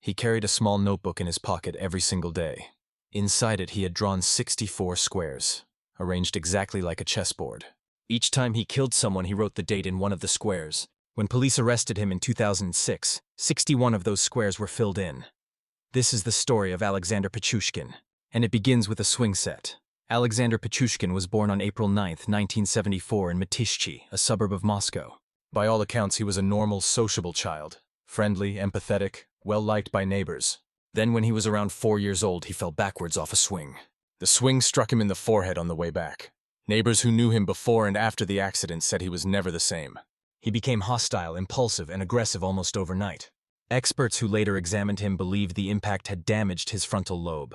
He carried a small notebook in his pocket every single day. Inside it, he had drawn 64 squares, arranged exactly like a chessboard. Each time he killed someone, he wrote the date in one of the squares. When police arrested him in 2006, 61 of those squares were filled in. This is the story of Alexander Pichushkin, and it begins with a swing set. Alexander Pichushkin was born on April 9, 1974 in Mitishchi, a suburb of Moscow. By all accounts, he was a normal, sociable child, friendly, empathetic, well-liked by neighbors. Then when he was around 4 years old, he fell backwards off a swing. The swing struck him in the forehead on the way back. Neighbors who knew him before and after the accident said he was never the same. He became hostile, impulsive, and aggressive almost overnight. Experts who later examined him believed the impact had damaged his frontal lobe,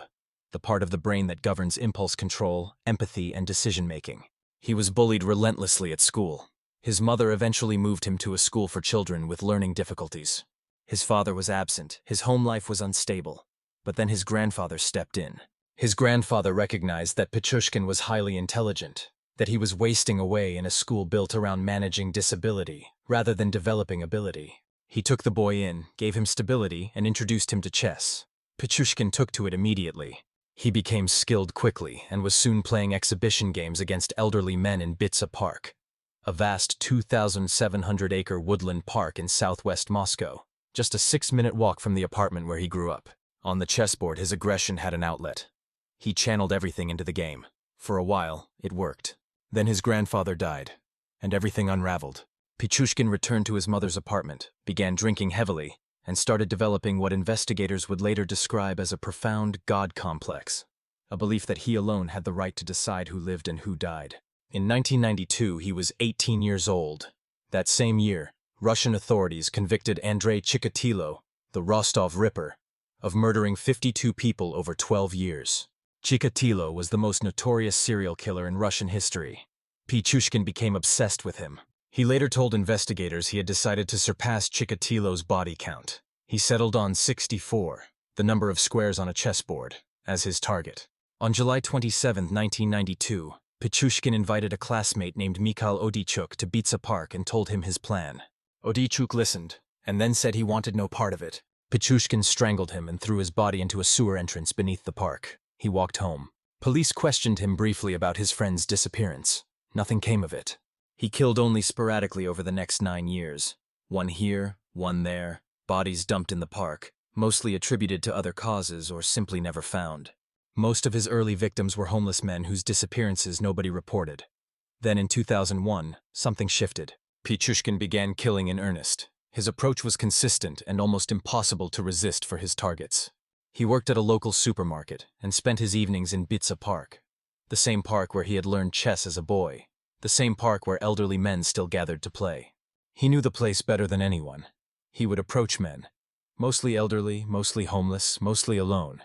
the part of the brain that governs impulse control, empathy, and decision-making. He was bullied relentlessly at school. His mother eventually moved him to a school for children with learning difficulties. His father was absent, his home life was unstable, but then his grandfather stepped in. His grandfather recognized that Pichushkin was highly intelligent, that he was wasting away in a school built around managing disability rather than developing ability. He took the boy in, gave him stability, and introduced him to chess. Pichushkin took to it immediately. He became skilled quickly and was soon playing exhibition games against elderly men in Bitsa Park, a vast 2,700-acre woodland park in southwest Moscow, just a 6-minute walk from the apartment where he grew up. On the chessboard, his aggression had an outlet. He channeled everything into the game. For a while, it worked. Then his grandfather died, and everything unraveled. Pichushkin returned to his mother's apartment, began drinking heavily, and started developing what investigators would later describe as a profound God complex, a belief that he alone had the right to decide who lived and who died. In 1992, he was 18 years old. That same year, Russian authorities convicted Andrei Chikatilo, the Rostov Ripper, of murdering 52 people over 12 years. Chikatilo was the most notorious serial killer in Russian history. Pichushkin became obsessed with him. He later told investigators he had decided to surpass Chikatilo's body count. He settled on 64, the number of squares on a chessboard, as his target. On July 27, 1992, Pichushkin invited a classmate named Mikhail Odichuk to Bitsa Park and told him his plan. Odichuk listened, and then said he wanted no part of it. Pichushkin strangled him and threw his body into a sewer entrance beneath the park. He walked home. Police questioned him briefly about his friend's disappearance. Nothing came of it. He killed only sporadically over the next 9 years. One here, one there, bodies dumped in the park, mostly attributed to other causes or simply never found. Most of his early victims were homeless men whose disappearances nobody reported. Then in 2001, something shifted. Pichushkin began killing in earnest. His approach was consistent and almost impossible to resist for his targets. He worked at a local supermarket and spent his evenings in Bitsa Park, the same park where he had learned chess as a boy, the same park where elderly men still gathered to play. He knew the place better than anyone. He would approach men, mostly elderly, mostly homeless, mostly alone,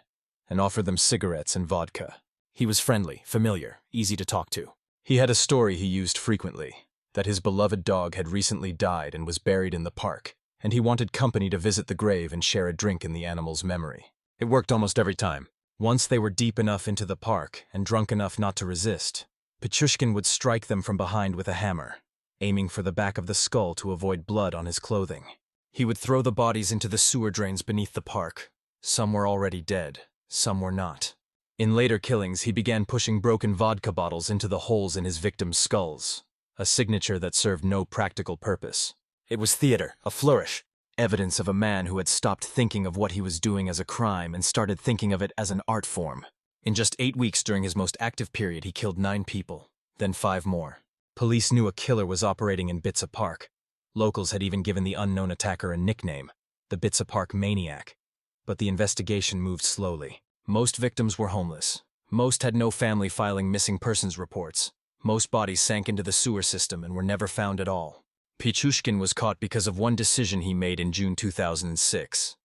and offer them cigarettes and vodka. He was friendly, familiar, easy to talk to. He had a story he used frequently, that his beloved dog had recently died and was buried in the park, and he wanted company to visit the grave and share a drink in the animal's memory. It worked almost every time. Once they were deep enough into the park and drunk enough not to resist, Pichushkin would strike them from behind with a hammer, aiming for the back of the skull to avoid blood on his clothing. He would throw the bodies into the sewer drains beneath the park. Some were already dead, some were not. In later killings, he began pushing broken vodka bottles into the holes in his victims' skulls, a signature that served no practical purpose. It was theater, a flourish, evidence of a man who had stopped thinking of what he was doing as a crime and started thinking of it as an art form. In just 8 weeks during his most active period, he killed 9 people, then 5 more. Police knew a killer was operating in Bitsa Park. Locals had even given the unknown attacker a nickname, the Bitsa Park Maniac. But the investigation moved slowly. Most victims were homeless. Most had no family filing missing persons reports. Most bodies sank into the sewer system and were never found at all. Pichushkin was caught because of one decision he made in June 2006.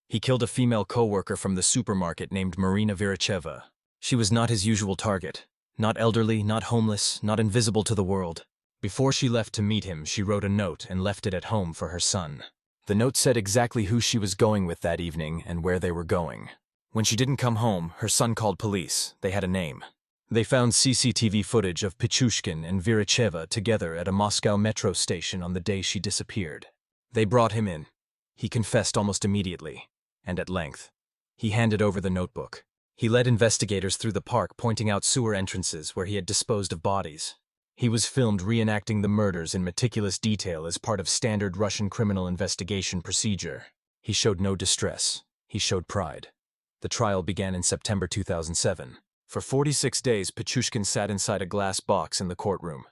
He killed a female co-worker from the supermarket named Marina Viracheva. She was not his usual target. Not elderly, not homeless, not invisible to the world. Before she left to meet him, she wrote a note and left it at home for her son. The note said exactly who she was going with that evening and where they were going. When she didn't come home, her son called police. They had a name. They found CCTV footage of Pichushkin and Viracheva together at a Moscow metro station on the day she disappeared. They brought him in. He confessed almost immediately. and at length. He handed over the notebook. He led investigators through the park, pointing out sewer entrances where he had disposed of bodies. He was filmed reenacting the murders in meticulous detail as part of standard Russian criminal investigation procedure. He showed no distress. He showed pride. The trial began in September 2007. For 46 days, Pichushkin sat inside a glass box in the courtroom,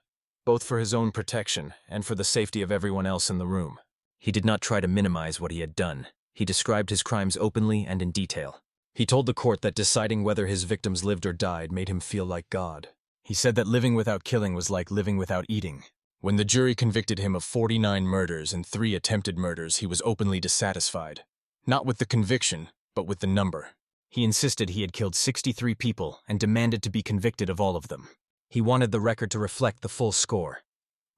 both for his own protection and for the safety of everyone else in the room. He did not try to minimize what he had done. He described his crimes openly and in detail. He told the court that deciding whether his victims lived or died made him feel like God. He said that living without killing was like living without eating. When the jury convicted him of 49 murders and 3 attempted murders, he was openly dissatisfied. Not with the conviction, but with the number. He insisted he had killed 63 people and demanded to be convicted of all of them. He wanted the record to reflect the full score.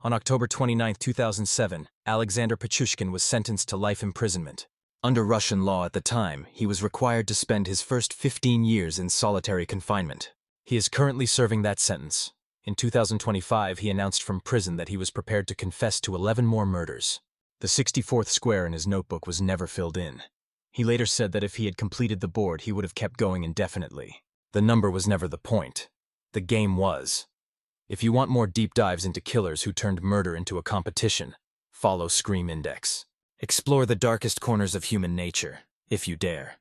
On October 29, 2007, Alexander Pichushkin was sentenced to life imprisonment. Under Russian law at the time, he was required to spend his first 15 years in solitary confinement. He is currently serving that sentence. In 2025, he announced from prison that he was prepared to confess to 11 more murders. The 64th square in his notebook was never filled in. He later said that if he had completed the board, he would have kept going indefinitely. The number was never the point. The game was. If you want more deep dives into killers who turned murder into a competition, follow Scream Index. Explore the darkest corners of human nature, if you dare.